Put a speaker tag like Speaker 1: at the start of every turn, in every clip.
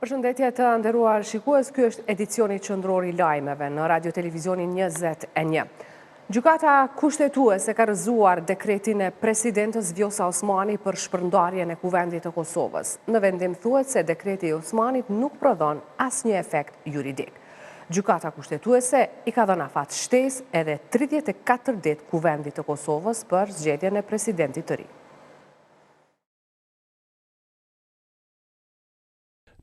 Speaker 1: Përshëndetje të nderuar shikues, ky është edicioni qendror i lajmeve në Radio Televizionin 21. Gjykata kushtetuese ka rrëzuar dekretin e presidentës Vjosa Osmani për shpërndarjen e kuvendit të Kosovës. Në vendim thuhet se dekreti i Osmanit nuk prodhon asnjë efekt juridik. Gjykata kushtetuese i ka dhënë afat shtesë edhe 34 ditë kuvendit të Kosovës për zgjedhjen e presidentit të ri.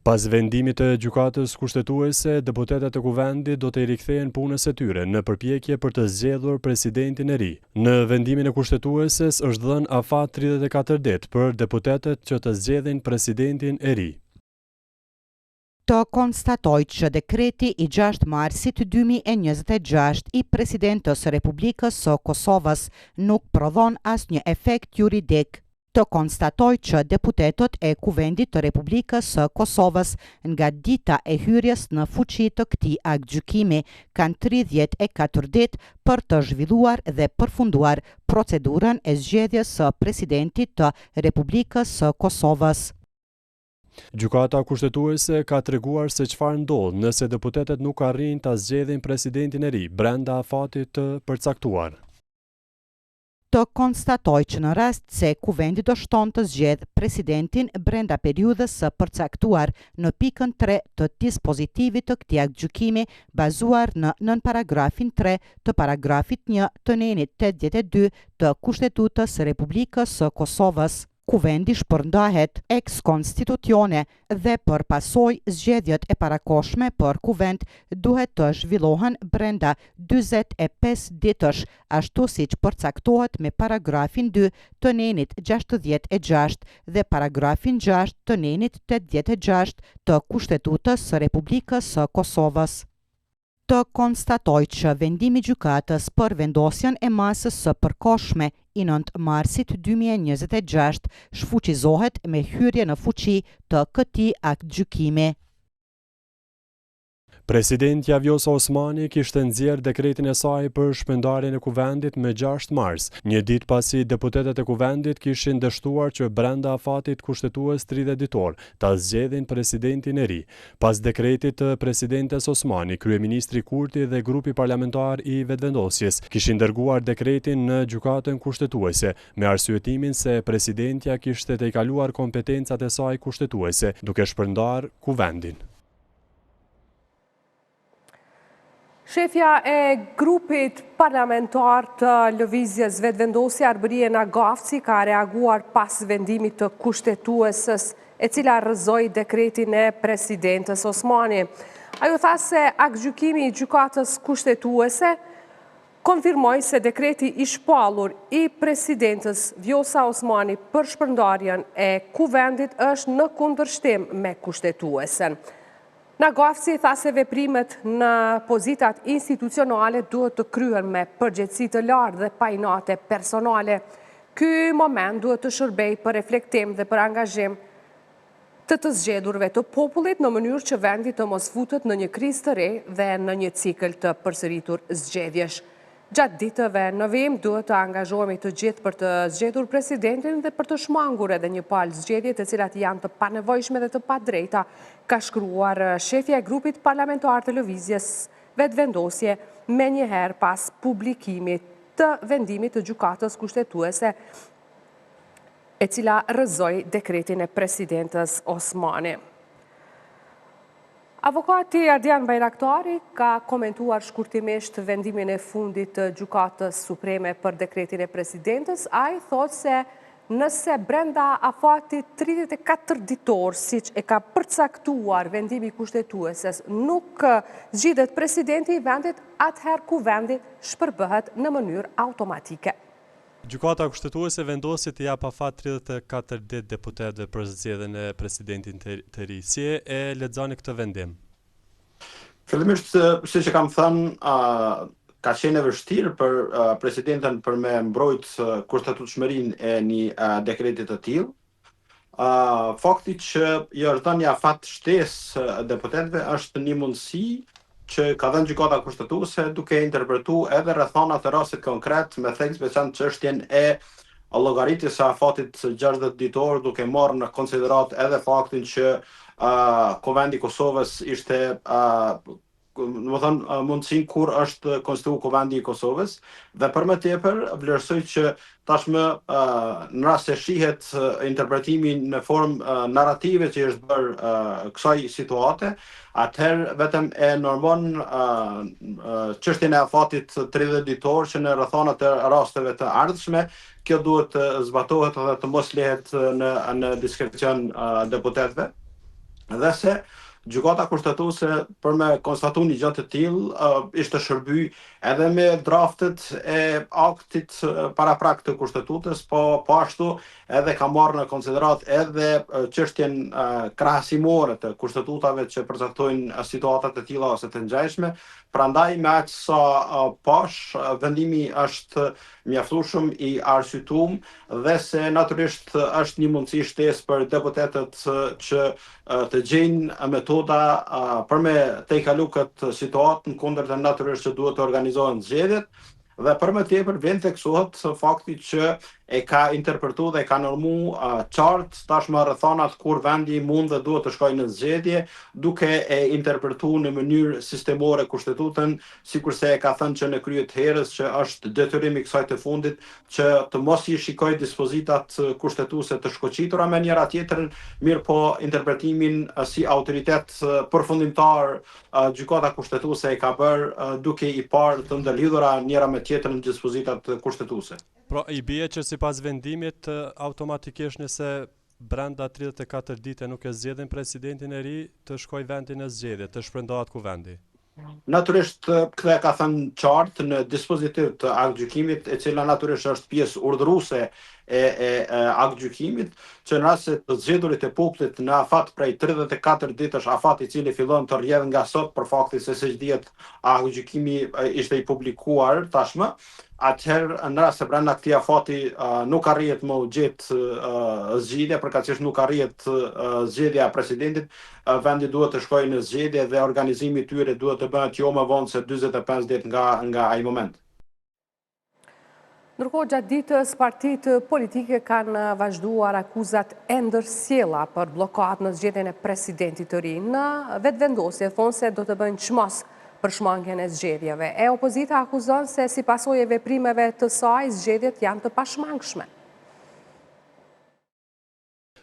Speaker 2: Pas vendimit të gjykatës kushtetuese, deputetët e kuvendit do të i rikthehen punës së tyre në përpjekje për të zgjedhur presidentin e ri. Në vendimin e kushtetueses është dhënë afat 34 ditë për deputetët që të zgjedhin presidentin e ri.
Speaker 3: Të konstatoj që dekreti i 6 marsit 2026 i presidentës së Republikës së Kosovës nuk prodhon asnjë efekt juridik. Të konstatoj që deputetët e Kuvendit të Republikës së Kosovës nga dita e hyrjes në fuqi të këtij aktgjykimi kanë 34 ditë për të zhvilluar dhe përfunduar procedurën e zgjedhjes së presidentit të Republikës së Kosovës.
Speaker 2: Gjykata kushtetuese ka treguar se çfarë ndodh nëse deputetët nuk arrijnë ta zgjedhin presidentin e ri brenda afatit të përcaktuar.
Speaker 3: Të konstatoj që në rast se kuvendi do shton të zgjedh presidentin brenda periudhës së përcaktuar në pikën 3 të dispozitivit të këtij aktgjykimi bazuar në nënparagrafin 3 të paragrafit 1 të nenit 82 të Kushtetutës së Republikës së Kosovës. Kuvendi shpërndahet ex konstitucione dhe për pasoj zgjedhjet e parakoshme për kuvend duhet të zhvillohen brenda 45 ditësh, ashtu siç përcaktohet me paragrafin 2 të nenit 66 dhe paragrafin 6 të nenit 86 të Kushtetutës së Republikës së Kosovës. Të konstatoj që vendimi i gjykatës për vendosjen e masës së përkohshme i 9 marsit 2026 shfuqizohet me hyrje në fuqi të këtij aktgjykimi.
Speaker 2: Presidentja Vjosa Osmani kishte nxjerrë dekretin e saj për shpërndarjen e kuvendit me 6 mars, një ditë pasi deputetët e kuvendit kishin dështuar që brenda afatit kushtetues 30 ditor ta zgjedhin presidentin e ri. Pas dekretit të presidentes Osmani, kryeministri Kurti dhe grupi parlamentar i vetëvendosjes kishin dërguar dekretin në gjykatën kushtetuese me arsyetimin se presidentja kishte tejkaluar kompetencat e saj kushtetuese duke shpërndar kuvendin.
Speaker 1: Shefja e grupit parlamentar të lëvizjes vetëvendosje Arbërie Nagafci ka reaguar pas vendimit të kushtetuesës e cila rrëzoi dekretin e presidentës Osmani. Ajo tha se aktgjykimi i gjykatës kushtetuese konfirmoi se dekreti i shpallur i presidentës Vjosa Osmani për shpërndarjen e kuvendit është në kundërshtim me kushtetuesen. Nagafci tha se veprimet në pozitat institucionale duhet të kryhen me përgjegjësi të lartë dhe pajinate personale. Ky moment duhet të shërbejë për reflektim dhe për angazhim të zgjedhurve të popullit në mënyrë që vendi të mos futet në një krizë të re dhe në një cikël të përsëritur zgjedhjesh. Gjatë ditëve në vim duhet të angazhohemi të gjithë për të zgjedhur presidentin dhe për të shmangur edhe një palë zgjedhje të cilat janë të panevojshme dhe të padrejta, ka shkruar shefja e grupit parlamentar të lëvizjes vetëvendosje me njëherë pas publikimit të vendimit të gjykatës kushtetuese e cila rrëzoi dekretin e presidentës Osmani. Avokati Ardian Bajraktari ka komentuar shkurtimisht vendimin e fundit të gjykatës supreme për dekretin e presidentës. Ai thotë se nëse brenda afatit 34 ditor, siç e ka përcaktuar vendimi kushtetueses, nuk zgjidhet presidenti i vendit, atëherë kuvendi shpërbëhet në mënyrë automatike.
Speaker 2: Gjykata kushtetuese vendosi të jap afat 34 ditë deputetëve për zgjedhjen e presidentit të ri. Si e lexoni këtë vendim?
Speaker 4: Fillimisht, siç e kam thënë, ka qenë e vështirë për presidenten për me mbrojt kushtetutshmërinë e një dekreti të tillë. Fakti që i është dhënë një afat shtesë deputetëve është një mundësi që ka dhënë gjykata kushtetuese duke interpretuar edhe rrethana të rastit konkret me theks veçantë çështjen e llogaritjes së afatit 60 ditor, duke marrë në konsiderat edhe faktin që Kuvendi i Kosovës ishte mundësin kur është konstituu Kuvendi i Kosovës, dhe për më tepër vlerësoj që tashmë në rast se shihet interpretimi në formë narrative që është bërë kësaj situate, atëherë vetëm e normon çështjen e afatit 30 ditor që në rrethonat e rasteve të ardhshme kjo duhet të zbatohet dhe të mos lehet në diskrecion deputetëve. Dhe se gjykata kushtetuese për me konstatu një gjë të tillë ishte shërby edhe me draftet e aktit paraprak të kushtetutës, po ashtu edhe ka marrë në konsiderat edhe çështjen krahasimore të kushtetutave që përcaktojnë situatat e tilla ose të ngjashme. Prandaj me aq sa pash vendimi është mjaftueshëm i arsyetuar dhe se natyrisht është një mundësi shtesë për deputetët që të gjejnë metoda për me tejkalu këtë situatë, në kundër të natyrisht që duhet të organizohen zgjedhjet. Dhe për më tepër vjen theksohet fakti që e ka interpretuar dhe ka normu qartë tashmë rrethonat kur vendi mund dhe duhet të shkojë në zgjedhje, duke e interpretuar në mënyrë sistemore kushtetutën, sikurse e ka thënë që në krye të herës që është detyrim i kësaj të fundit që të mos i shikojë dispozitat kushtetuese të shkoqitura me njëra tjetrën, mirë po interpretimin si autoritet përfundimtar gjykata kushtetuese e ka bërë duke i parë të ndërlidhura njëra me tjetrën dispozitat kushtetuese.
Speaker 2: Pra i bie që sipas vendimit automatikisht nëse brenda 34 dite nuk e zgjedhin presidentin e ri, të shkojë vendi në zgjedhje, të shpërndahet kuvendi.
Speaker 4: Natyrisht këtë ka thënë qartë në dispozitiv të aktgjykimit, e cila natyrisht është pjesë urdhëruese e aktgjykimit, që në rast se të zgjedhurit e popullit në afat prej 34 ditësh, afat i cili fillon të rrjedh nga sot për faktin se siç dihet aktgjykimi ishte i publikuar tashmë, atëherë në rast se brenda këtij afati nuk arrihet më u gjet zgjidhja, përkatësisht nuk arrihet zgjedhja e presidentit, vendi duhet të shkojë në zgjedhje dhe organizimi i tyre duhet të bëhet jo më vonë se 45 ditë nga ai moment.
Speaker 1: Ndërkohë, gjatë ditës, partitë politike kanë vazhduar akuzat e ndërsjella për bllokat në zgjedhjen e presidentit të ri. Në vetëvendosje thonë se do të bëjnë çmos për shmangjen e zgjedhjeve. E opozita akuzon se si pasojë e veprimeve të saj, zgjedhjet janë të pashmangshme.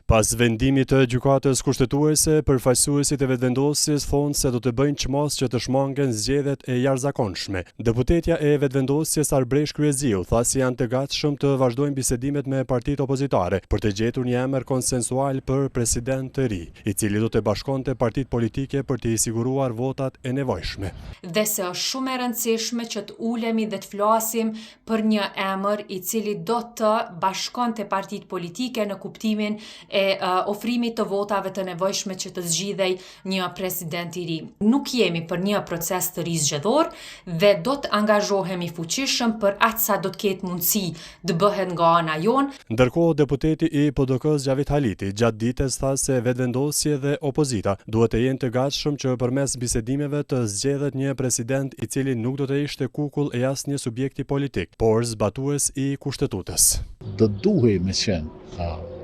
Speaker 2: Pas vendimit të gjykatës kushtetuese, përfaqësuesit e vetëvendosjes thonë se do të bëjnë çmos që të shmangen zgjedhjet e jashtëzakonshme. Deputetja e vetëvendosjes Arbresh Kryeziu tha se janë të gatshëm të vazhdojnë bisedimet me partitë opozitare për të gjetur një emër konsensual për president të ri, i cili do të bashkonte partitë politike për të i siguruar votat e nevojshme.
Speaker 5: Dhe se është shumë e rëndësishme që të ulemi dhe të flasim për një emër i cili do të bashkonte partitë politike në kuptimin e ofrimit të votave të nevojshme që të zgjidhej një president i ri. Nuk jemi për një proces të ri zgjedhor dhe do të angazhohemi fuqishëm për aq sa do të ketë mundësi të bëhet nga ana jonë.
Speaker 2: Ndërkohë, deputeti i PDK-s Gjavit Haliti gjatë ditës tha se vetëvendosje dhe opozita duhet të jenë të gatshëm që përmes bisedimeve të zgjedhet një president i cili nuk do të ishte kukull e asnjë subjekti politik, por zbatues i kushtetues.
Speaker 6: Do duhej me qenë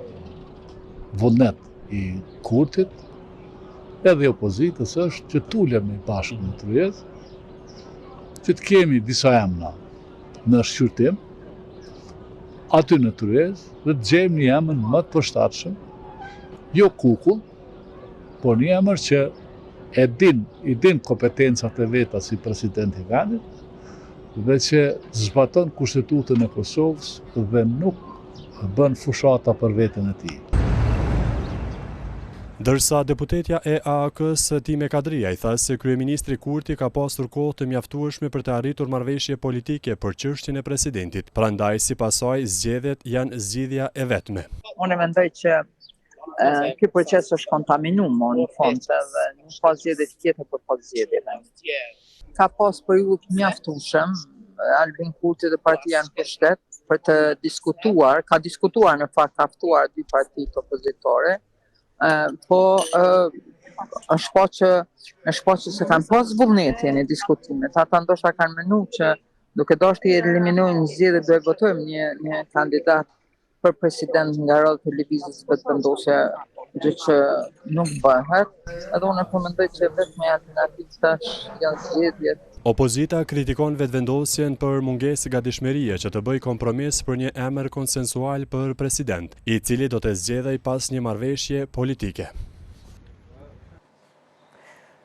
Speaker 6: vullnet i kurtit, edhe opozitës është që tulemi bashkë në tryezë, që të kemi disa emra në shqyrtim, aty në tryezë, dhe të gjejmë një emër më të përshtatshëm, jo kukull, por një emër që i din kompetencat e veta si president i vendit, dhe që zbaton kushtetutën e Kosovës dhe nuk bën fushata për veten e tij.
Speaker 2: Ndërsa deputetja e AAK-s Time Kadria i tha se kryeministri Kurti ka pasur kohë të mjaftueshme për të arritur marrëveshje politike për çështjen e presidentit. Prandaj sipas saj zgjedhjet janë zgjidhja e vetme.
Speaker 7: Unë mendoj që ky proces është kontaminuar në fond dhe nuk ka zgjedhje tjetër për pas zgjedhjeve. Ka pas periudhë të mjaftueshëm, Albin Kurti dhe partia në pushtet për të diskutuar, ka diskutuar në fakt ka ftuar dy partitë opozitore. Po është po që se kanë pas vullnetin e diskutimit. Ata ndoshta kanë menuar që duke dashur të eliminojnë zgjedhjet do e votojmë një kandidat për president nga rrallë televizës vetëvendosja, gjë që nuk bëhet, edhe unë po mendoj që vetëm alternativë tash janë zgjedhjet.
Speaker 2: Opozita kritikon vetëvendosjen për mungesë gatishmërie që të bëj kompromis për një emër konsensual për president, i cili do të zgjedhej pas një marrëveshje politike.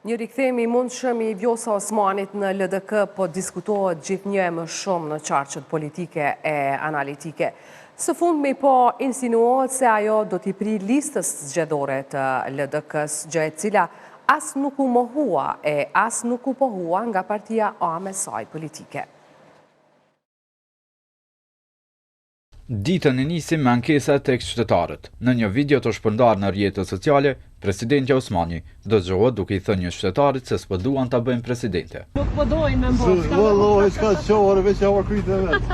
Speaker 1: Një rikthemi i mundshëm i Vjosa Osmanit në LDK po diskutohet gjithnjë e më shumë në qarqet politike e analitike. Së fundmi po insinuohet se ajo do t'i pri listës zgjedhore të LDK-s, gjë e cila as nuk u mohua e as nuk u pohua nga partia ame saj politike.
Speaker 8: Ditën e nisim me ankesa tek qytetarët. Në një video të shpërndar në rrjetet sociale, presidenti Osmani dëgjohet duke i thënë një qytetarit se s'po duan ta bëjnë presidente.
Speaker 9: Nuk po dojnë me mbosh.
Speaker 10: Vallai, s'ka çore, veç ja kryte vet.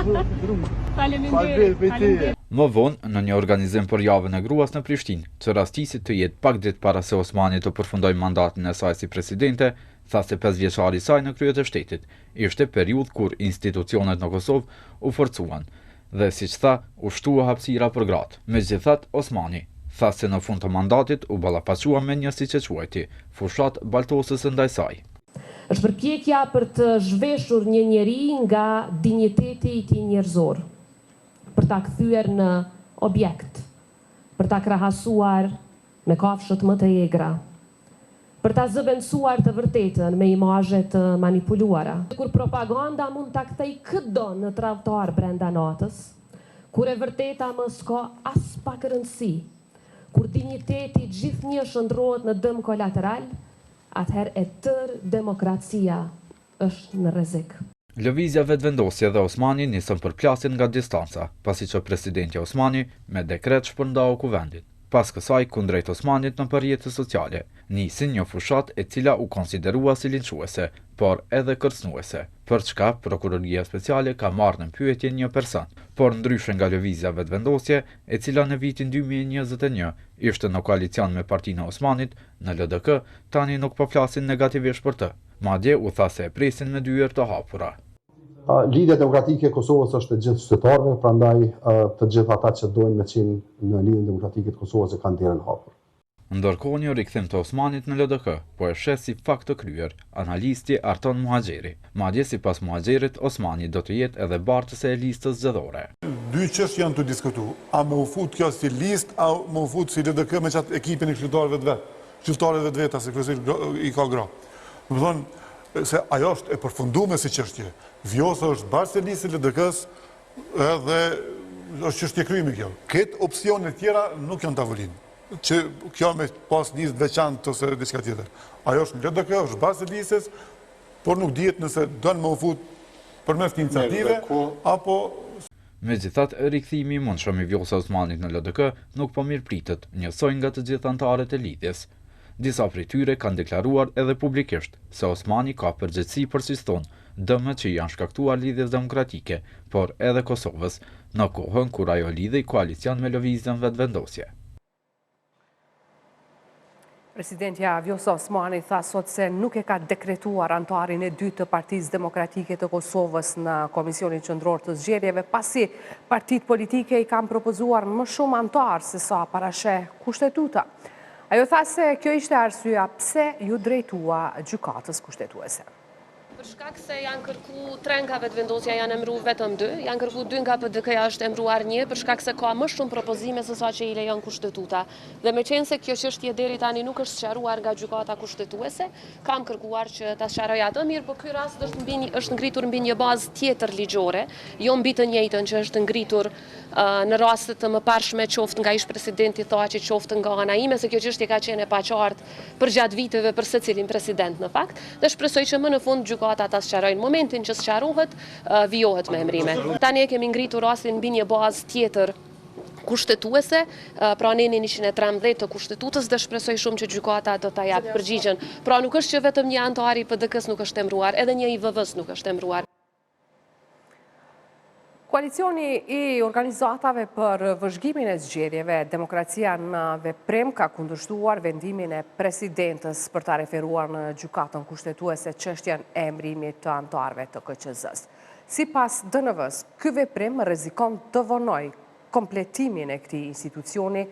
Speaker 9: Faleminderit.
Speaker 8: Më vonë, në një organizim për javën e gruas në Prishtinë, që rastisit të jetë pak ditë para se Osmani të përfundojë mandatin e saj si presidente, tha se 5 vjeçari i saj në krye të shtetit ishte periudhë kur institucionet në Kosovë u forcuan dhe siç tha, u shtua hapësira për gratë. Megjithatë, Osmani tha se në fund të mandatit u ballafaqua me një siç e quajti, fushat baltosës ndaj saj.
Speaker 9: Është përpjekja për të zhveshur një njeri nga dinjiteti i tij njerëzor, për ta kthyer në objekt, për ta krahasuar me kafshët më të egra, për ta zëvendësuar të vërtetën me imazhe të manipuluara. Kur propaganda mund ta kthej çdo në tradhtar brenda natës, kur e vërteta më s'ka as pak rëndësi, kur dinjiteti gjithnjë shndrohet në dëm kolateral, atëherë e tërë demokracia është në rrezik.
Speaker 8: Lëvizja vetëvendosje dhe Osmani nisën përplasjen nga distanca, pasi që presidenti Osmani me dekret shpërndau kuvendit. Pas kësaj, kundrejt Osmanit në rrjetet sociale, nisin një fushat e cila u konsiderua si linçuese, por edhe kërcënuese, për çka prokuroria speciale ka marrë në pyetje një person, por ndryshe nga lëvizja vetëvendosje, e cila në vitin 2021 ishte në koalicion me partinë e Osmanit, në LDK tani nuk po flasin negativisht për të. Madje u tha se e presin me dyer të hapura.
Speaker 10: Lidhja demokratike e Kosovës është e gjithë qytetarëve, prandaj të gjithë ata që dojnë me qenë në lidhjen demokratike të Kosovës e kanë derën hapur.
Speaker 8: Ndërkohë një rikthim të Osmanit në LDK, po e shes si fakt të kryer, analisti Arton Muhaxheri. Madje sipas Muhaxherit, Osmani do të jetë edhe bartëse e listës zgjedhore.
Speaker 11: Dy çështje janë të diskutuar. A më u fut kjo si listë, a më u fut si LDK me çat ekipin e qytetarëve të vet. Qytetarët vetveta se kryesisht i ka gra. Do të thonë se ajo është e përfunduar si çështje. Vjosa është bartës e listës LDK-s edhe është çështje kryimi kjo. Këtë opsione tjera nuk janë tavolinë. Që kjo me pas listë veçantë ose diçka tjetër. Ajo është në LDK, është bartës e listës, por nuk dihet nëse don më u fut përmes iniciative apo.
Speaker 8: Megjithatë, rikthimi i mundshëm i Vjosa Osmanit në LDK nuk po mirëpritet, njësoj nga të gjithë anëtarët e lidhjes. Disa prej tyre kanë deklaruar edhe publikisht se Osmani ka përgjegjësi për si thonë dëmet që janë shkaktuar lidhjes demokratike, por edhe Kosovës, në kohën kur ajo lidhej koalicion me lëvizjen vetëvendosje.
Speaker 1: Presidentja Vjosa Osmani tha sot se nuk e ka dekretuar anëtarin e dytë të Partisë Demokratike të Kosovës në Komisionin Qendror të Zgjedhjeve, pasi partitë politike i kanë propozuar më shumë anëtar se sa parasheh kushtetuta. Ajo tha se kjo ishte arsyeja pse ju drejtua gjykatës kushtetuese.
Speaker 12: Për shkak se janë kërku 3 nga vetëvendosja janë emëruar vetëm 2, janë kërku 2 nga PDK-ja është emëruar 1, për shkak se ka më shumë propozime se sa që i lejon kushtetuta. Dhe me qenë se kjo çështje deri tani nuk është sqaruar nga gjykata kushtetuese, kam kërkuar që ta sqaroj atë, mirë, por ky rast është ngritur mbi një bazë tjetër ligjore, jo mbi të njëjtën që është ngritur në raste të mëparshme, qoftë nga ish presidenti Thaçi, qoftë nga ana ime, se kjo çështje ka qenë e paqartë përgjatë viteve për secilin president në fakt, dhe shpresoj që më në fund gjykata ta sqarojnë. Momentin që sqarohet, vijohet me emrime. Tani e kemi ngritur rastin mbi një bazë tjetër kushtetuese, pra nenin 113 të kushtetutës, dhe shpresoj shumë që gjykata do ta japë përgjigjen. Pra nuk është që vetëm një anëtar i PDK-s nuk është emëruar, edhe një i VV-s nuk është emëruar.
Speaker 1: Koalicioni i organizatave për vëzhgimin e zgjedhjeve, Demokracia në Veprim ka kundërshtuar vendimin e presidentës për ta referuar në gjykatën kushtetuese çështjen e emërimit të anëtarëve të KQZ-s. Sipas DNV-s, ky veprim rrezikon të vonojë kompletimin e këtij institucioni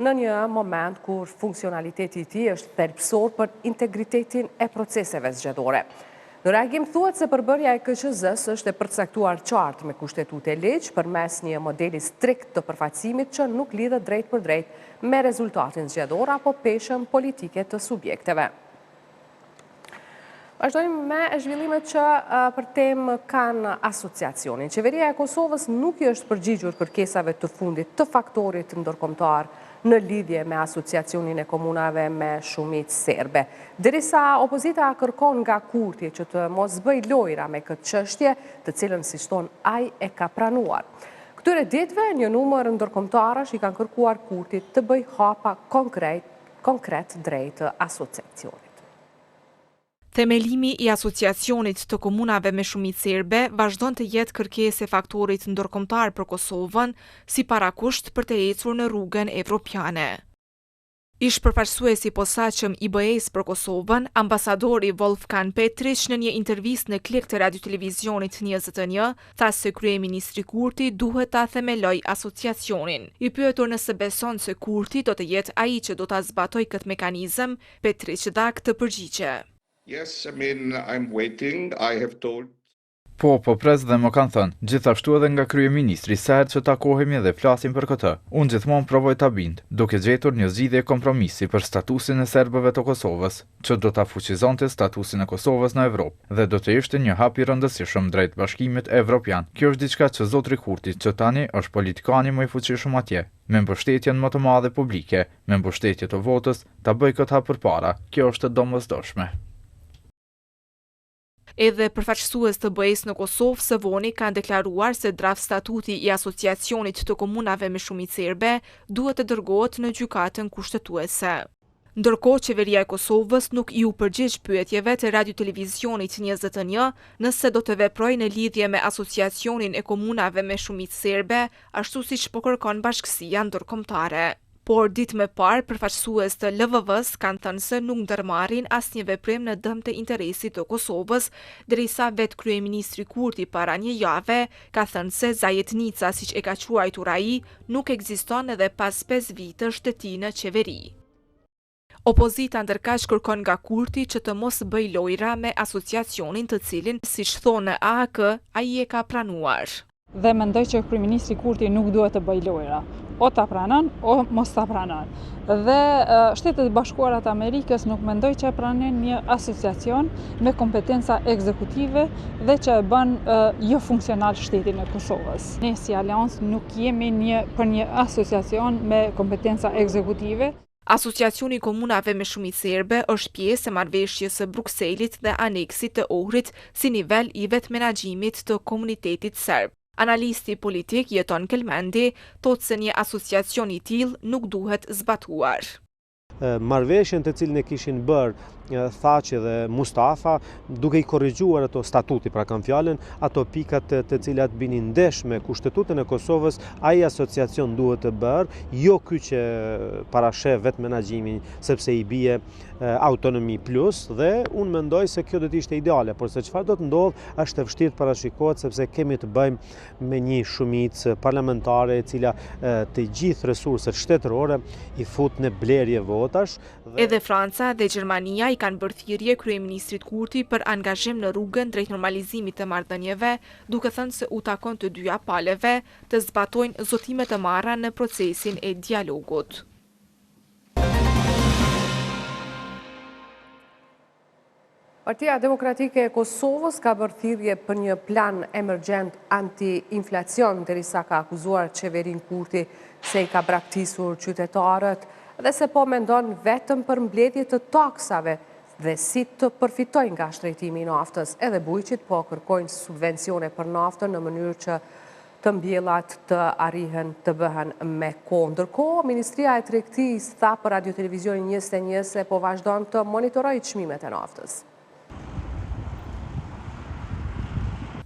Speaker 1: në një moment kur funksionaliteti i tij është thelbësor për integritetin e proceseve zgjedhore. Në reagim thuhet se përbërja e KQZ-s është e përcaktuar qartë me kushtetutë e ligj përmes një modeli strikt të përfaqësimit që nuk lidhet drejt për drejt me rezultatin zgjedhor apo peshën politike të subjekteve. Vazhdojmë me zhvillimet që për temë kanë asociacionin. Qeveria e Kosovës nuk i është përgjigjur kërkesave të fundit të faktorit ndërkombëtar në lidhje me asociacionin e komunave me shumicë serbe. Derisa opozita kërkon nga Kurti që të mos bëj lojra me këtë çështje, të cilën si thon ai e ka pranuar. Këtyre ditëve një numër ndërkombëtarësh i kanë kërkuar Kurtit të bëj hapa konkret drejt asociacionit.
Speaker 13: Themelimi i asociacionit të komunave me shumicë serbe vazhdon të jetë kërkesë e faktorit ndërkombëtar për Kosovën si parakusht për të ecur në rrugën evropiane. Ish përfaqësuesi i posaçëm i BE-s për Kosovën, ambasadori Wolfgang Petrić në një intervistë në Klik të radio-televizionit 21, tha se kryeministri Kurti duhet ta themeloj asociacionin. I pyetur nëse beson se Kurti do të jetë ai që do ta zbatojë këtë mekanizëm, Petrić dha këtë përgjigje.
Speaker 14: Yes, I mean, I'm waiting. I have told.
Speaker 8: Po pres dhe më kanë thënë, gjithashtu edhe nga kryeministri sa herë që takohemi dhe flasim për këtë. Unë gjithmonë provoj ta bind, duke gjetur një zgjidhje kompromisi për statusin e serbëve të Kosovës, që do ta fuqizonte statusin e Kosovës në Evropë dhe do të ishte një hap i rëndësishëm drejt bashkimit evropian. Kjo është diçka që zotri Kurti, që tani është politikani më i fuqishëm atje, me mbështetjen më të madhe publike, me mbështetje të votës, ta bëj këtë hap përpara. Kjo është e domosdoshme.
Speaker 13: Edhe përfaqësues të BE-s në Kosovë së voni kanë deklaruar se draft statuti i asociacionit të komunave me shumicë serbe duhet të dërgohet në gjykatën kushtetuese. Ndërkohë, qeveria e Kosovës nuk i u përgjigj pyetjeve të radio-televizionit 21 nëse do të veprojë në lidhje me asociacionin e komunave me shumicë serbe, ashtu siç po kërkon bashkësia ndërkombëtare. Por ditë më parë, përfaqësues të LVV-s kanë thënë se nuk ndërmarrin asnjë veprim në dëm të interesit të Kosovës, derisa vetë kryeministri Kurti para një jave ka thënë se zajetnica, siç e ka quajtur ai, nuk ekziston edhe pas 5 vitesh të tij në qeveri. Opozita ndërkaq kërkon nga Kurti që të mos bëj lojra me asociacionin të cilin, siç thonë AAK, ai e ka pranuar.
Speaker 15: Dhe mendoj që kryeministri Kurti nuk duhet të bëj lojra. O ta pranon, o mos ta pranon. Dhe Shtetet e Bashkuara të Amerikës nuk mendoj që e pranojnë një asociacion me kompetenca ekzekutive dhe që e bën jo funksional shtetin e Kosovës. Ne si Aleancë nuk jemi për një asociacion me kompetenca ekzekutive.
Speaker 13: Asociacioni i komunave me shumicë serbe është pjesë e marrëveshjes së Brukselit dhe aneksit të Ohrit si nivel i vetë menaxhimit të komunitetit serb. Analisti politik Jeton Kelmendi thotë se një asociacion i tillë nuk duhet zbatuar.
Speaker 16: Marrëveshjen të cilën e kishin bërë Thaçi dhe Mustafa, duke i korrigjuar ato statuti, pra kam fjalën, ato pikat të cilat binin ndesh me kushtetutën e Kosovës, ai asociacion duhet të bërë, jo ky që parashef vetë menaxhimin, sepse i bie autonomi plus, dhe unë mendoj se kjo do të ishte ideale, por se çfarë do të ndodh është e vështirë të parashikohet, sepse kemi të bëjmë me një shumicë parlamentare e cila të gjithë resurset shtetërore i fut në blerje votash.
Speaker 13: Edhe Franca dhe Gjermania i kanë bërë thirrje kryeministrit Kurti për angazhim në rrugën drejt normalizimit të marrëdhënieve, duke thënë se u takon të dyja palëve të zbatojnë zotimet të marra në procesin e dialogut.
Speaker 1: Partia Demokratike e Kosovës ka bërë thirrje për një plan emergjent anti-inflacion, derisa ka akuzuar qeverin Kurti se i ka braktisur qytetarët dhe se po mendon vetëm për mbledhje të taksave dhe si të përfitojnë nga shtrejtimi i naftës. Edhe bujqit po kërkojnë subvencione për naftën në mënyrë që të mbjellat të arrihen të bëhen me kohë. Ndërkohë, Ministria e Tregtisë tha për radio-televizionin 21 se po vazhdon të monitorojë çmimet e naftës.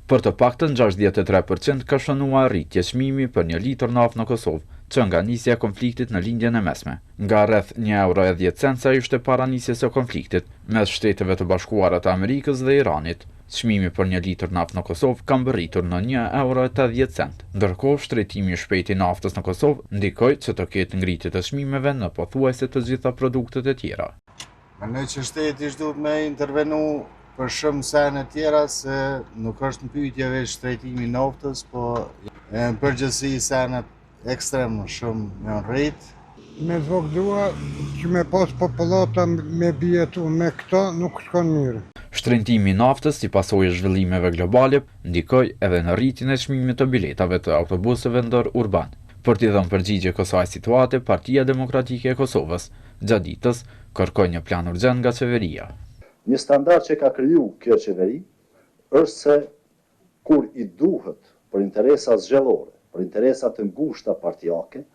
Speaker 8: Për të paktën 63% ka shënuar rritje çmimi për 1 litër naftë në Kosovë, që nga nisja e konfliktit në lindjen e mesme. Nga rreth €1.10 ishte para nisjes së konfliktit mes Shteteve të Bashkuara të Amerikës dhe Iranit. Çmimi për 1 litër naftë në Kosovë ka mbërritur në €1.80, ndërkohë shtrejtimi i shpejtë i naftës në Kosovë ndikoi që të ketë ngritje të çmimeve në pothuajse të gjitha produktet e tjera.
Speaker 17: Mendoj që shteti duhet me intervenu për shumë sene tjera, se nuk është në pyetje veç shtrejtimi i naftës, po në përgjithësi senet ekstrem shumë me rrit.
Speaker 18: Me zvogëlua që me pas popullata me bjetu me këta nuk shkon mirë.
Speaker 8: Shtrëngtimi i naftës si pasojë e zhvillimeve globale ndikoi edhe në rritjen e çmimit të biletave të autobuseve ndërurban. Për t'i dhënë përgjigje kësaj situate, Partia Demokratike e Kosovës gjatë ditës kërkoi një plan urgjent nga qeveria.
Speaker 19: Një standard që ka kriju kjo qeveri është se kur i duhet për interesa zgjedhore, për interesa të ngushta partijake,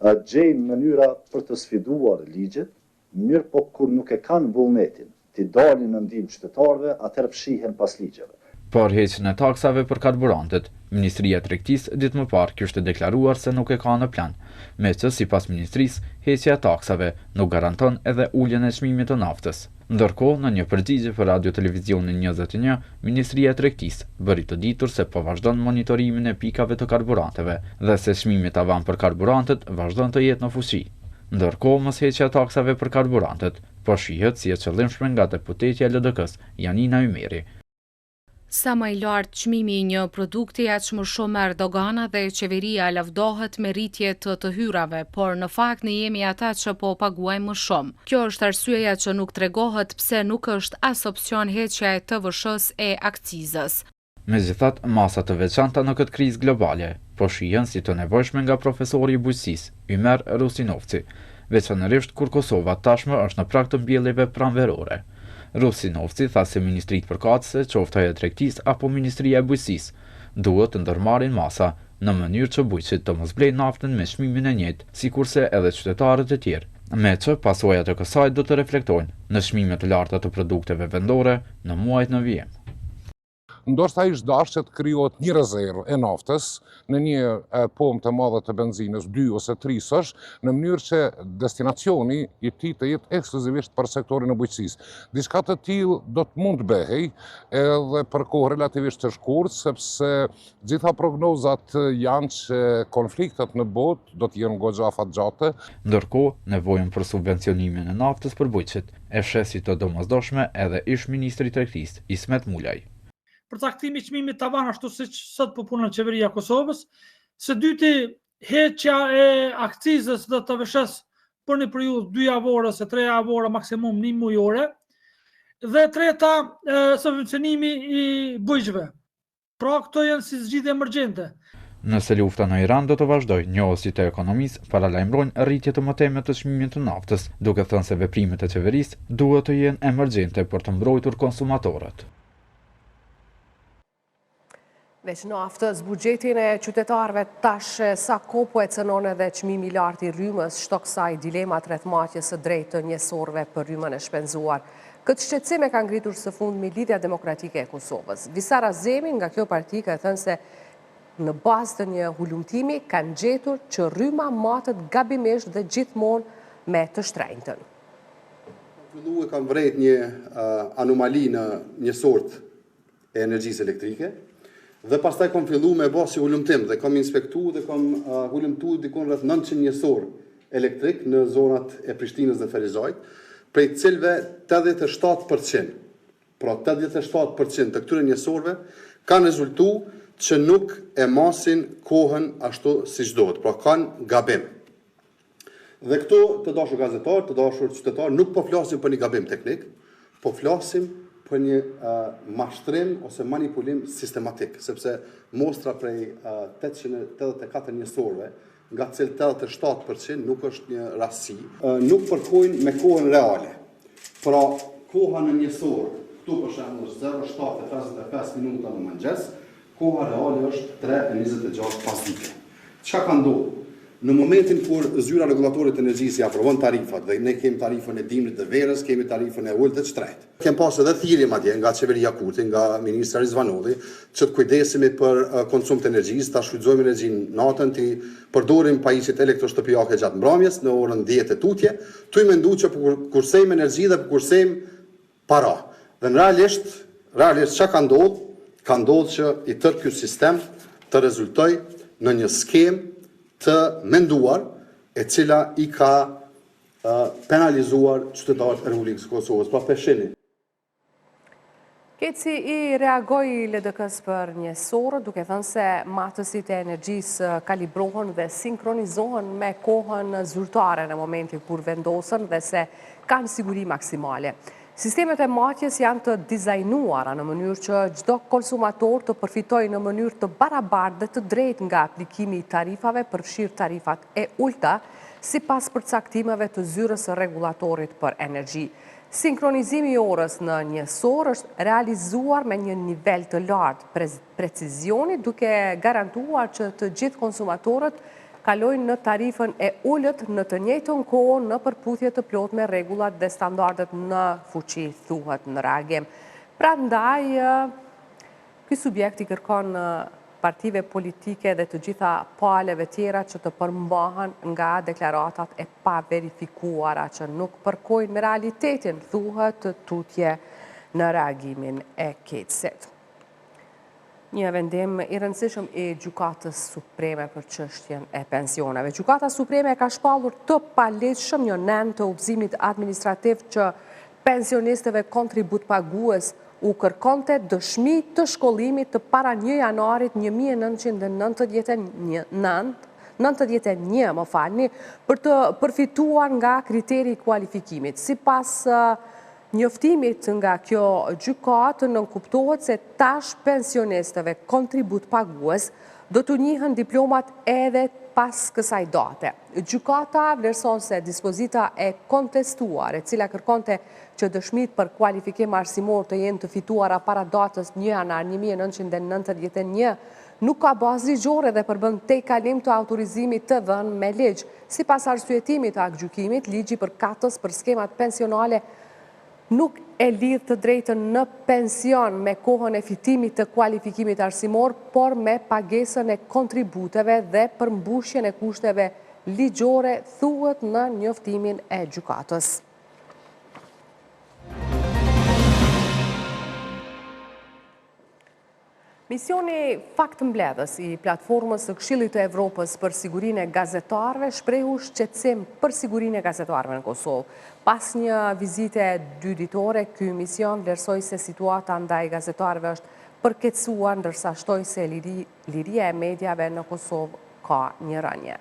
Speaker 19: gjejnë mënyra për të sfiduar ligjet, mirë po kur nuk e kanë vullnetin t'i dalin në ndihmë qytetarëve, atëherë fshihen pas ligjeve.
Speaker 8: Për heqjen e taksave për karburantet, Ministria e Tregtisë ditë më parë kishte deklaruar se nuk e ka në plan, me që sipas ministrisë, heqja e taksave nuk garanton edhe uljen e çmimit të naftës. Ndërkohë, në një përgjigje për Radio Televizionin 21, Ministria e Tregtisë bëri të ditur se po vazhdon monitorimin e pikave të karburanteve dhe se çmimi tavan për karburantet vazhdon të jetë në fuqi. Ndërkohë, mosheqja e taksave për karburantet po shihet si e qëllimshme nga deputetja e LDK-s, Janina Ymeri.
Speaker 20: Sa më i lartë çmimi i një produkti, aq më shumë Erdogana dhe qeveria lavdohet me rritje të hyrave, por në fakt ne jemi ata që po paguajmë më shumë. Kjo është arsyeja që nuk tregohet pse nuk është as opsion heqja e TVSH-s e akcizës.
Speaker 8: Megjithatë, masa të veçanta në këtë krizë globale po shihen si të nevojshme nga profesori i bujqësisë, Ymer Rusinovci, veçanërisht kur Kosova tashmë është në prag të mbjelljeve pranverore. Rusinovci tha se ministritë përkatëse, qoftë ajo e tregtisë apo Ministria e Bujqësisë, duhet të ndërmarrin masa në mënyrë që bujqësit të mos blejnë naftën me çmimin e njëjtë, sikurse edhe qytetarët e tjerë, me që pasojat e kësaj do të reflektojnë në çmime të larta të produkteve vendore në muajt në vijim.
Speaker 21: Ndoshta ishte dashur që të krijohet një rezervë e naftës në një pompë të madhe të benzinës 2 ose 3 sosh, në mënyrë që destinacioni i tij të jetë ekskluzivisht për sektorin e bujqësisë. Diçka të tillë do të mund të bëhej edhe për kohë relativisht të shkurtër, sepse gjitha prognozat janë që konfliktet në botë do të jenë goxha afatgjate.
Speaker 8: Ndërkohë, nevojën për subvencionimin e naftës për bujqësit e sheh si të domosdoshme edhe ish ministri i tregtisë, Ismet Mulaj.
Speaker 22: Përcaktimi i çmimit tavan ashtu siç sot po punon qeveria e Kosovës, së dyti heqja e akcizës dhe TVSH-s për një periudhë 2 javore ose 3 javore maksimum 1 mujore, dhe treta subvencionimi i bujqëve. Pra këto janë si zgjidhje emergjente.
Speaker 8: Nëse lufta në Iran do të vazhdojë, njohësit e ekonomisë paralajmërojnë rritje të mëteme të çmimit të naftës, duke thënë se veprimet e qeverisë duhet të jenë emergjente për të mbrojtur konsumatorët.
Speaker 1: Veç naftës, buxhetin e qytetarëve tash sa kopo e cënon edhe çmimi i lartë i rrymës, shtok kësaj dilemat rreth matjes së drejtë të njësorëve për rrymën e shpenzuar. Këtë shqetësim e ka ngritur së fundmi Lidhja Demokratike e Kosovës. Disa Razemi nga kjo parti ka thënë se në bazë të një hulumtimi kanë gjetur që rryma matet gabimisht dhe gjithmonë me të shtrenjtën.
Speaker 23: Fillu e kam vrejt një anomali në një sort e energjisë elektrike, dhe pastaj kam fillu me bërë si hulumtim dhe kam inspektu dhe kam hulumtu dikon rreth 900 njësor elektrik në zonat e Prishtinës dhe Ferizajt, prej cilve 87%, pra 87% të këtyre njësorve kanë rezultu që nuk e masin kohën ashtu si çdohet, pra kanë gabim. Dhe këto të dashur gazetar, të dashur qytetar, nuk po flasim për një gabim teknik, po flasim për një mashtrim ose manipulim sistematik, sepse mostra prej 884 njësorve, nga cilë 87% nuk është një rastësi, nuk përkojnë me kohën reale. Pra, koha në njësor, këtu për shembull është 07:55 minuta në mëngjes, koha reale është 3:26 pasdite. Çka ka ndodhur? Në momentin kur zyra regulatorët të energjisë i aprovon tarifat, dhe ne kemi tarifën e dimrit dhe verës, kemi tarifën e ulët dhe shtrejt. Kem pas edhe thirrje madje nga qeveria Kurti, nga ministra Rizvanolli, që të kujdesemi për konsum të energjisë, ta shfrytëzojmë energjinë natën, të përdorim pajisjet elektroshtëpiake gjatë mbrëmjes në orën 10 e tutje, tu i mendu që kursejmë energji dhe kursejmë para. Dhe në realisht realisht që ka ndodhë? Ka ndodhë që i tërë ky sistem të rezultoj në një skem të menduar e cila i ka penalizuar qytetarët e Republikës Kosovës. Pra peshini.
Speaker 1: Keci i reagoi LDK-s për njësorë, duke thënë se matësit e energjisë kalibrohen dhe sinkronizohen me kohën zyrtare në momentin kur vendosën dhe se kanë siguri maksimale. Sistemet e matjes janë të dizajnuara në mënyrë që çdo konsumator të përfitojë në mënyrë të barabartë dhe të drejtë nga aplikimi i tarifave, përfshirë tarifat e ulta, sipas përcaktimeve të zyrës së rregullatorit për energji. Sinkronizimi i orës në njësor është realizuar me një nivel të lartë precizioni, duke garantuar që të gjithë konsumatorët kalojnë në tarifën e ullët në të njëjtën kohë në përputhje të plot me rregullat dhe standardet në fuqi, thuhet në reagim. Prandaj, ky subjekt i kërkon partive politike dhe të gjitha paleve tjera që të përmbahen nga deklaratat e pa verifikuara që nuk përkojnë me realitetin, thuhet tutje në reagimin e Kecit. Një vendim i rëndësishëm i Gjykatës Supreme për çështjen e pensioneve. Gjykata Supreme ka shpallur të palegjshëm një nen të udhëzimit administrativ që pensionistëve kontribut pagues u kërkonte dëshmi të shkollimit të para 1 janarit 1991, për të përfituar nga kriteri i kualifikimit. Sipas njoftimit nga kjo gjykatë, nënkuptohet se tash pensionistëve kontribut pagues do të njihen diplomat edhe pas kësaj date. Gjykata vlerëson se dispozita e kontestuar, e cila kërkonte që dëshmit për kualifikim arsimor të jenë të fituara para datës 1 janar 1991, nuk ka bazë ligjore dhe përbën tejkalim të autorizimit të dhënë me ligj. Sipas arsyetimit të aktgjykimit, ligji për katës për skemat pensionale nuk e lidh të drejtën në pension me kohën e fitimit të kualifikimit arsimor, por me pagesën e kontributeve dhe përmbushjen e kushteve ligjore, thuhet në njoftimin e gjykatës. Misioni Faktmbledhës i platformës së Këshillit të Evropës për sigurinë e gazetarëve shprehu shqetësim për sigurinë e gazetarëve në Kosovë. Pas një vizite 2 ditore, ky mision vlerësoi se situata ndaj gazetarëve është përkeqësuar, ndërsa shtoi se liria e mediave në Kosovë ka një rënje.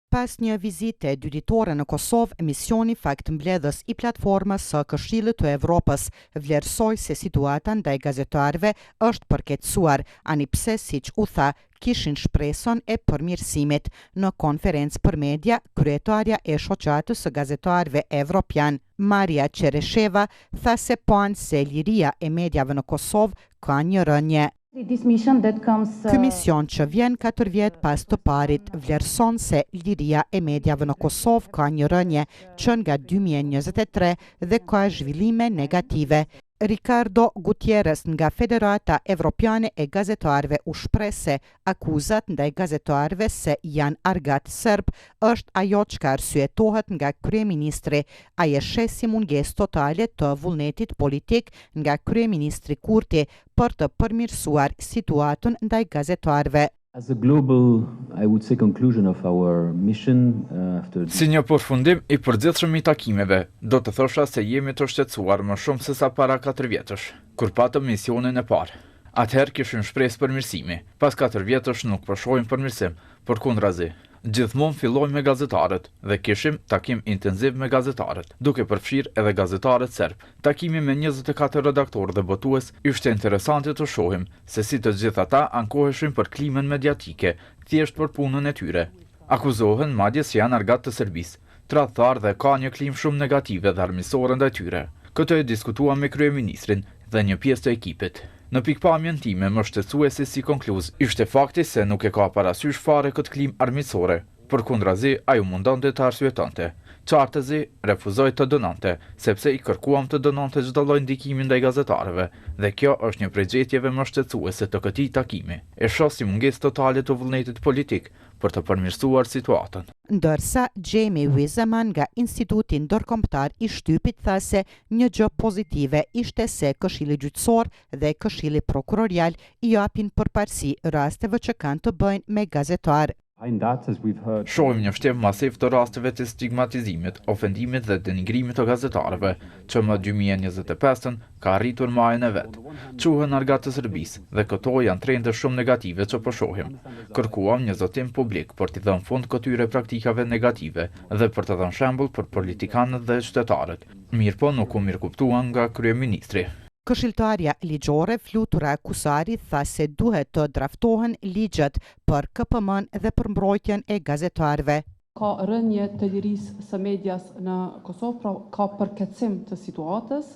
Speaker 3: Pas një vizite 2 ditore në Kosovë, misioni Faktmbledhës i platformës së Këshillit të Evropës vlerësoi se situata ndaj gazetarëve është përkeqësuar, ani pse siç u tha, kishin shpresën e përmirësimit. Në konferencë për media, kryetarja e shoqatës së gazetarëve evropian, Maria Qeresheva, tha se panë se liria e mediave në Kosovë ka një rënje. Ky mision që vjen 4 vjet pas të parit vlerëson se liria e mediave në Kosovë ka një rënje që nga 2023 dhe ka zhvillime negative. Ricardo Gutierrez nga Federata Evropiane e Gazetarëve u shpreh se akuzat ndaj gazetarëve se janë argat serb është ajo që arsyetohet nga kryeministri. Ai e sheh si mungesë totale të vullnetit politik nga kryeministri Kurti për të përmirësuar situatën ndaj gazetarëve.
Speaker 4: As a global, I would say, conclusion of our mission after...
Speaker 8: Si një përfundim i përgjithshëm i takimeve, do të thosha se jemi të shqetësuar më shumë se sa para 4 vjetësh, kur patëm misionin e parë. Atëherë kishim shpresë përmirësimi, pas 4 vjetësh nuk shohim përmirësim, përkundrazi. Gjithmonë fillojmë me gazetarët dhe kishim takim intensiv me gazetarët, duke përfshirë edhe gazetarët serb. Takimi me 24 redaktorë dhe botues ishte interesante të shohim se si të gjithë ata ankoheshin për klimën mediatike, thjesht për punën e tyre. Akuzohen madje se janë argat të Serbisë, tradhtar dhe ka një klim shumë negative dhe armiqësore ndaj tyre. Këtë e diskutuam me kryeministrin dhe një pjesë të ekipit. Në pikpamjen time më shqetësuese si konkluz ishte fakti se nuk e ka parasysh fare këtë klim armiqësore. Përkundrazi, ai u mundonte të arsyetonte. Qartëzi refuzoi të dënonte, sepse i kërkuam të dënonte çdo lloj ndikimi ndaj gazetarëve, dhe kjo është një prej gjetjeve më shqetësuese të këtij takimi. E shoh si mungesë totale të vullnetit politik për të përmirësuar situatën.
Speaker 3: Ndërsa Jamie Wiseman nga Instituti Ndërkombëtar i Shtypit tha se një gjë pozitive ishte se Këshilli Gjyqësor dhe Këshilli Prokurorial i japin përparësi rasteve që kanë të bëjnë me gazetar.
Speaker 8: Shohim një shtjep masiv të rasteve të stigmatizimit, ofendimit dhe denigrimit të gazetarëve, që më 2025 ka arritur majën e vet. Quhen argat të Serbisë dhe këto janë trende shumë negative që po shohim. Kërkuam një zotim publik për t'i dhënë fund këtyre praktikave negative dhe për të dhënë shembull për politikanët dhe qytetarët. Mirëpo nuk u mirëkuptuan nga kryeministri.
Speaker 3: Këshilltarja ligjore Flutura Kusari tha se duhet të draftohen ligjet për KPM-n dhe për mbrojtjen e gazetarëve.
Speaker 5: Ka rënje të lirisë së medias në Kosovë, pra ka përkeqësim të situatës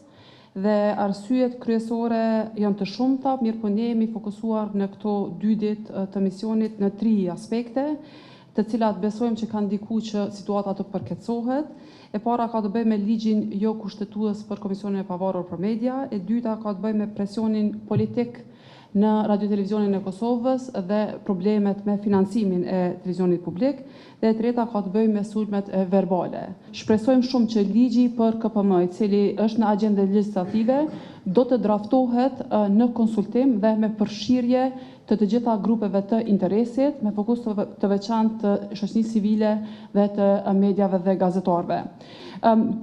Speaker 5: dhe arsyet kryesore janë të shumta, mirëpo ne jemi fokusuar në këto 2 ditë të misionit në 3 aspekte, të cilat besojmë që kanë ndikuar që situata të përkeqësohet. E para ka të bëjë me ligjin jo kushtetues për Komisionin e Pavarur për Media, e dyta ka të bëjë me presionin politik në radio-televizionin e Kosovës dhe problemet me financimin e televizionit publik, dhe e treta ka të bëjë me sulmet verbale. Shpresojmë shumë që ligji për KPM, i cili është në agjendën legislative, do të draftohet në konsultim dhe me përfshirje të gjitha grupeve të interesit, me fokus të veçantë të shoqërisë civile dhe të mediave dhe gazetarëve.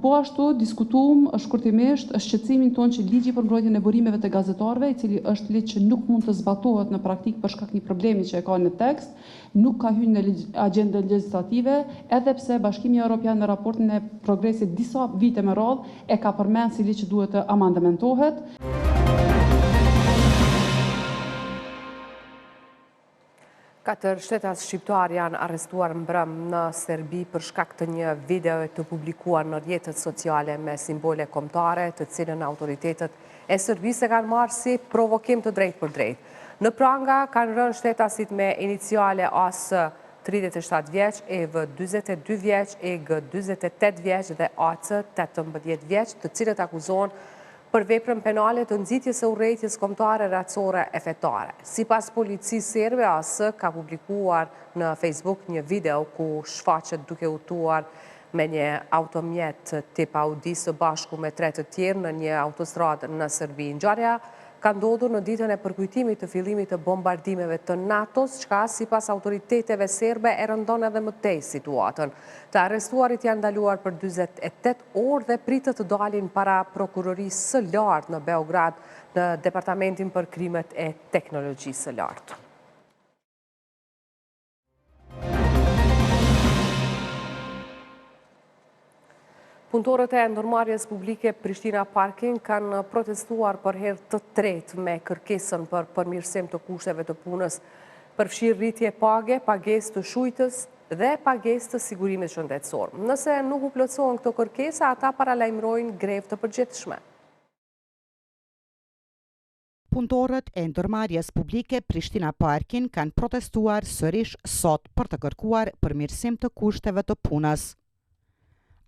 Speaker 5: Po ashtu diskutuam shkurtimisht shqetësimin tonë që ligji për mbrojtjen e burimeve të gazetarëve, i cili është ligj që nuk mund të zbatohet në praktik për shkak të një problemi që e ka në tekst, nuk ka hyrë në agjendën legislative, edhe pse Bashkimi Evropian në raportin e progresit disa vite me radhë e ka përmendur si ligj që duhet të amandamentohet.
Speaker 1: 4 shtetas shqiptar janë arrestuar mbrëm në Serbi për shkak të një video të publikuar në rrjetet sociale me simbole kombëtare, të cilën autoritetet e Serbisë kanë marrë si provokim të drejtë për drejtë. Në pranga kanë rënë shtetasit me iniciale AS 37 vjeç, EV 42 vjeç, EG 48 vjeç dhe AC 18 vjeç, të cilët akuzohen për veprën penale të nxitjes së urrejtjes kombëtare racore e fetare. Sipas policisë serbe, AS ka publikuar në Facebook një video ku shfaqet duke udhëtuar me një automjet tip Audi së bashku me 3 të tjerë në një autostradë në Serbi. Ngjarja ka ndodhur në ditën e përkujtimit të fillimit të bombardimeve të NATO-s, çka sipas autoriteteve serbe e rëndon edhe më tej situatën. Të arrestuarit janë ndaluar për 48 orë dhe pritet të dalin para prokurorisë së lartë në Beograd në Departamentin për Krimet e Teknologjisë së Lartë. Punëtorët e ndërmarrjes publike Prishtina Parking kanë protestuar për herë të tretë me kërkesën për përmirësim të kushteve të punës, përfshirë rritje page, pagesë të shujtës dhe pagesë të sigurimit shëndetësor. Nëse nuk u plotësohen këto kërkesa, ata paralajmërojnë grevë të përgjithshme.
Speaker 3: Punëtorët e ndërmarrjes publike Prishtina Parking kanë protestuar sërish sot për të kërkuar përmirësim të kushteve të punës.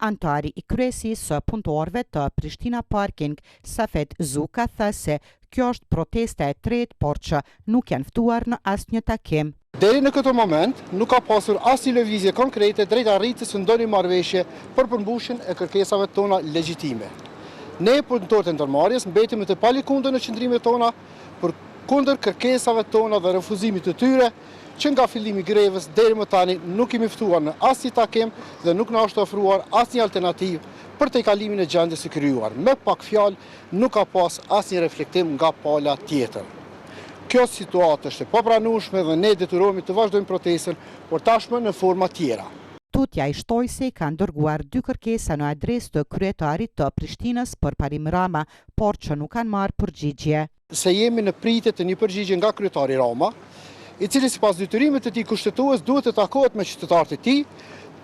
Speaker 3: Antari i kryesisë së punëtorëve të Prishtina Parking, Safet Zuka, tha se kjo është protesta e tretë, por që nuk janë ftuar në asnjë takim.
Speaker 6: Deri në këtë moment nuk ka pasur asnjë lëvizje konkrete drejt arritjes së ndonjë marrëveshje për përmbushjen e kërkesave tona legjitime. Ne punëtorët e ndërmarrjes mbetemi të palëkundër në qëndrimet tona për kundër kërkesave tona dhe refuzimit të tyre, që nga fillimi grevës deri më tani nuk kemi ftuar në asnjë takim dhe nuk na është ofruar asnjë alternativë për tejkalimin e gjendjes së krijuar. Me pak fjalë, nuk ka pas asnjë reflektim nga pala tjetër. Kjo situatë është e papranueshme dhe ne detyrohemi të vazhdojmë protestën, por tashmë në forma tjera.
Speaker 3: Tutja i Shtojse ka ndërguar 2 kërkesa në adresë të kryetarit të Prishtinës për Parim Rama, por që nuk kanë marrë përgjigje.
Speaker 6: Se jemi në pritje të një përgjigje nga kryetari Rama, i cili sipas detyrimit të tij kushtetues duhet të takohet me qytetarët e tij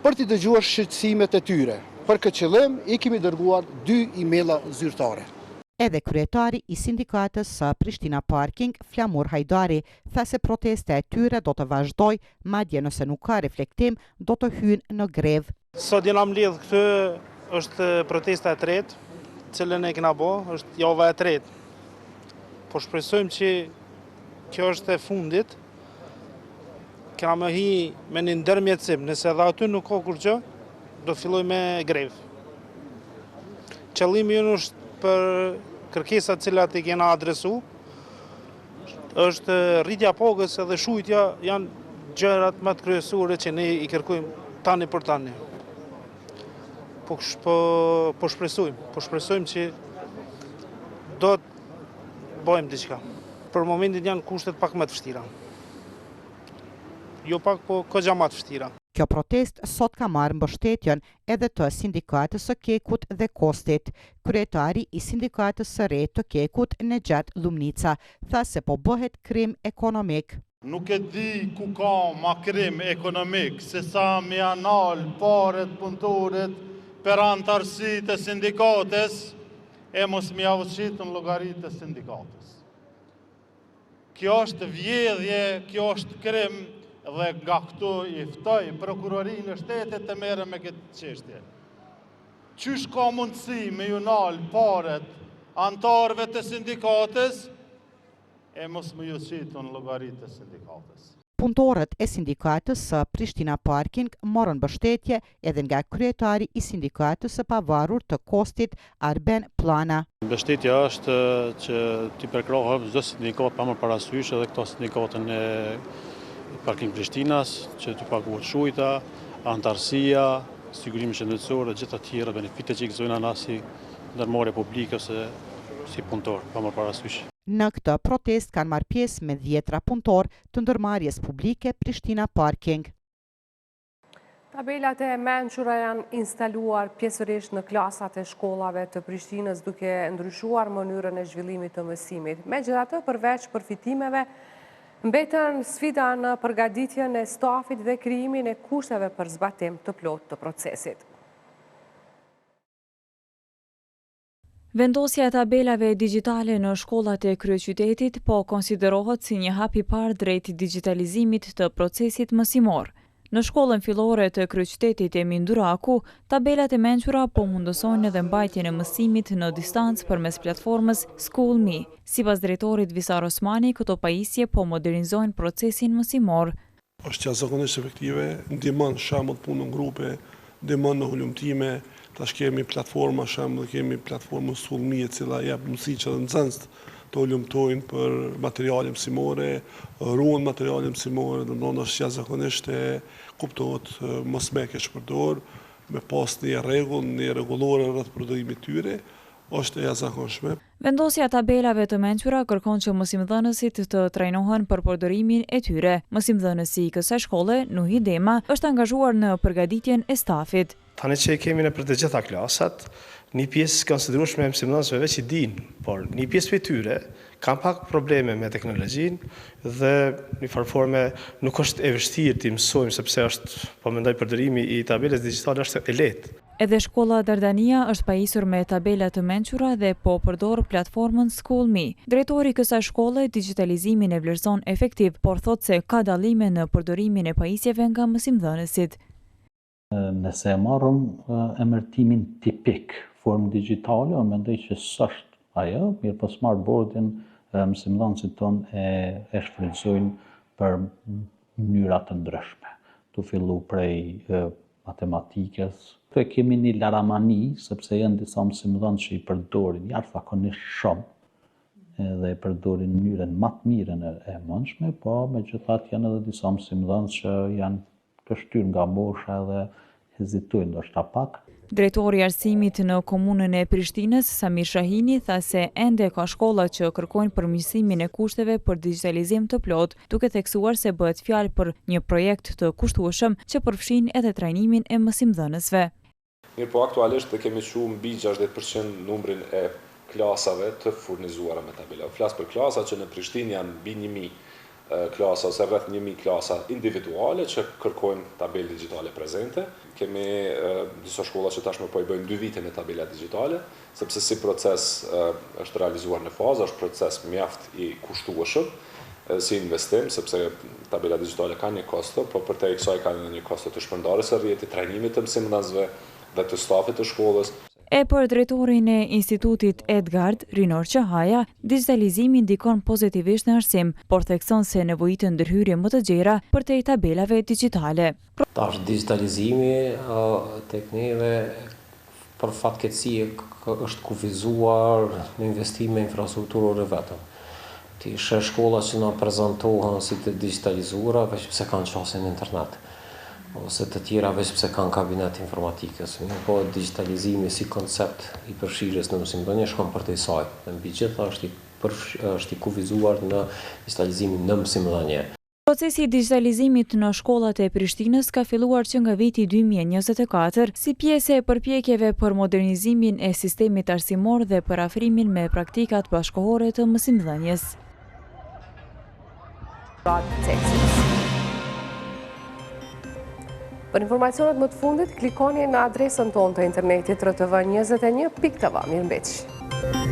Speaker 6: për t'i dëgjuar shqetësimet e tyre. Për këtë qëllim i kemi dërguar 2 emaila zyrtare.
Speaker 3: Edhe kryetari i sindikatës së Prishtina Parking, Flamur Hajdari, tha se protesta e tyre do të vazhdoj, madje nëse nuk ka reflektim, do të hynë në grevë.
Speaker 2: Sot jena mbledh këtë, është protesta e tretë, cilën e kena bo, është java e tretë. Po shpresojmë që kjo është e fundit, kena më hi me një ndërmjetësim, nëse edhe aty nuk ka kur gjë, do filloj me grevë. Qëllimi jënë është për kërkesat cilat i kena adresu, është rritja pagës edhe shujtja janë gjërat më të kryesore që ne i kërkojmë tani për tani. Po shpresojmë që do të bëjmë diçka. Për momentin janë kushtet pak më të vështira. Jo pak, po këgja më të vështira.
Speaker 3: Kjo protest sot ka marrë mbështetjen edhe të sindikatës së Kekut dhe Kostit. Kryetari i sindikatës së re të Kekut, Nexhat Lumnica, tha se po bëhet krim ekonomik.
Speaker 7: Nuk e di ku ka ma krim ekonomik, se sa me anal paret punëtorit për antarësit e sindikatës, e mos me avësit në llogarit e sindikatës. Kjo është vjedhje, kjo është krim, dhe nga këtu i ftoj prokurorinë e shtetit të merre me këtë çështje. Qysh ka mundësi me ju nal paret antarëve të sindikatës e mos më ju qitë në llogaritë të sindikatës.
Speaker 3: Punëtorët e sindikatës së Prishtina Parking morën mbështetje edhe nga kryetari i sindikatës së pavarur të Kostit, Arben Plana.
Speaker 9: Mbështetja është që t'i përkrahet çdo sindikat pa marrë parasysh edhe këto sindikatën e Parking Prishtinas, që t'i paguhet shujta, antarësia, sigurimi shëndetësor dhe gjitha tjera benefite që i gëzojnë anasi ndërmarrje publike ose si punëtor, pa marrë parasysh.
Speaker 3: Në këtë protest kanë marrë pjesë me 10 punëtor të ndërmarrjes publike Prishtina Parking.
Speaker 1: Tabelat e mençura janë instaluar pjesërisht në klasat e shkollave të Prishtinës duke ndryshuar mënyrën e zhvillimit të mësimit. Megjithatë, përveç përfitimeve, mbetën sfida në përgatitjen e stafit dhe krijimin e kushteve për zbatim të plotë të procesit.
Speaker 15: Vendosja e tabelave digjitale në shkollat e kryeqytetit po konsiderohet si një hap i parë drejt digitalizimit të procesit mësimor. Në shkollën fillore të kryeqytetit e Minduraku, tabelat e mençura po mundësojnë edhe mbajtjen e mësimit në distancë përmes platformës SchoolMe. Sipas drejtorit Visar Osmani, këto pajisje po modernizojnë procesin mësimor.
Speaker 24: Është jashtëzakonisht efektive, ndihmon shembull punë në grupe, ndihmon në hulumtime. Tash kemi platforma shembull, kemi platformën SchoolMe e cila jep mundësi që nxënësit të hulumtojnë për materiale mësimore, ruan materiale mësimore, domthonë është jashtëzakonisht e kuptohet mos me keq përdor, me pas një rregull, një rregullore rreth përdorimit tyre, është e jashtëzakonshme.
Speaker 15: Vendosja e tabelave të mençura kërkon që mësimdhënësit të trajnohen për përdorimin e tyre. Mësimdhënësi i kësaj shkolle, Nuhi Dema, është angazhuar në përgatitjen e stafit.
Speaker 25: Tani që kemi në për të gjitha klasat, një pjesë konsiderueshme e mësimdhënësve veç i dinë, por një pjesë për tyre kanë pak probleme me teknologjinë dhe një farforme nuk është e vështirë të mësojmë sepse është, po mendoj, përdorimi i tabelës digjitale është e lehtë.
Speaker 15: Edhe shkolla Dardania është pajisur me tabela të mençura dhe po përdor platformën SchoolMe. Drejtori i kësaj shkolle digitalizimin e vlerëson efektiv, por thotë se ka dallime në përdorimin e pajisjeve nga mësimdhënësit.
Speaker 26: Nëse e marrëm emërtimin tipik, formë digjitale, unë mendoj që s'është ajo, mirë po smartboardin mësimdhënësit tonë e shfrytëzojnë për mënyra të ndryshme. Tu fillu prej matematikës. Këtu e kemi një laramani, sepse janë disa mësimdhënës që i përdorin jashtëzakonisht shumë dhe i përdorin në mënyrën më të mirën e mundshme, po megjithatë janë edhe disa mësimdhënës që janë të shtyr nga mosha dhe hezitojnë ndoshta pak.
Speaker 15: Drejtori i arsimit në komunën e Prishtinës, Samir Shahini, tha se ende ka shkolla që kërkojnë përmirësimin e kushteve për digitalizim të plotë, duke theksuar se bëhet fjalë për një projekt të kushtueshëm që përfshin edhe trajnimin e mësimdhënësve.
Speaker 27: Mirë, po aktualisht të kemi shumë mbi 60% numrin e klasave të furnizuara me tabela. Flas për klasa që në Prishtinë janë mbi 1000 klasa ose rreth 1000 klasa individuale që kërkojnë tabelë digjitale prezente. Kemi disa shkolla që tashmë po i bëjnë 2 vite me tabela digjitale, sepse si proces është realizuar në fazë, është proces mjaft i kushtueshëm si investim, sepse tabela digjitale ka një kosto, po përtej kësaj ka një kosto të shpërndarjes së rrjetit, trajnimit të mësimdhënësve dhe të stafit të shkollës.
Speaker 10: E për drejtorin e Institutit Edgard, Rinor Qahaja, digitalizimi ndikon pozitivisht në arsim, por thekson se nevojitën ndërhyrje më të gjera për te tabelave digjitale.
Speaker 11: Tash digitalizimi tek neve për fatkeqësi është kufizuar në investime infrastrukturore vetëm. Ti shkolla që na prezantohen si të digitalizuara, veç pse kanë qasjen në internet, ose të tjera veç pse kanë kabinet informatikës. Po digitalizimi si koncept i përfshirjes në mësimdhënie shkon përtej saj. Mbi gjitha është i kufizuar në digitalizimin në mësimdhënie.
Speaker 10: Procesi i digitalizimit në shkollat e Prishtinës ka filluar që nga viti 2024 si pjesë e përpjekjeve për modernizimin e sistemit arsimor dhe për afrimin me praktikat bashkëkohore të mësimdhënies.
Speaker 1: Për informacionet më të fundit, klikoni në adresën tonë të internetit rtv21.tv. Mirëmbëngjes.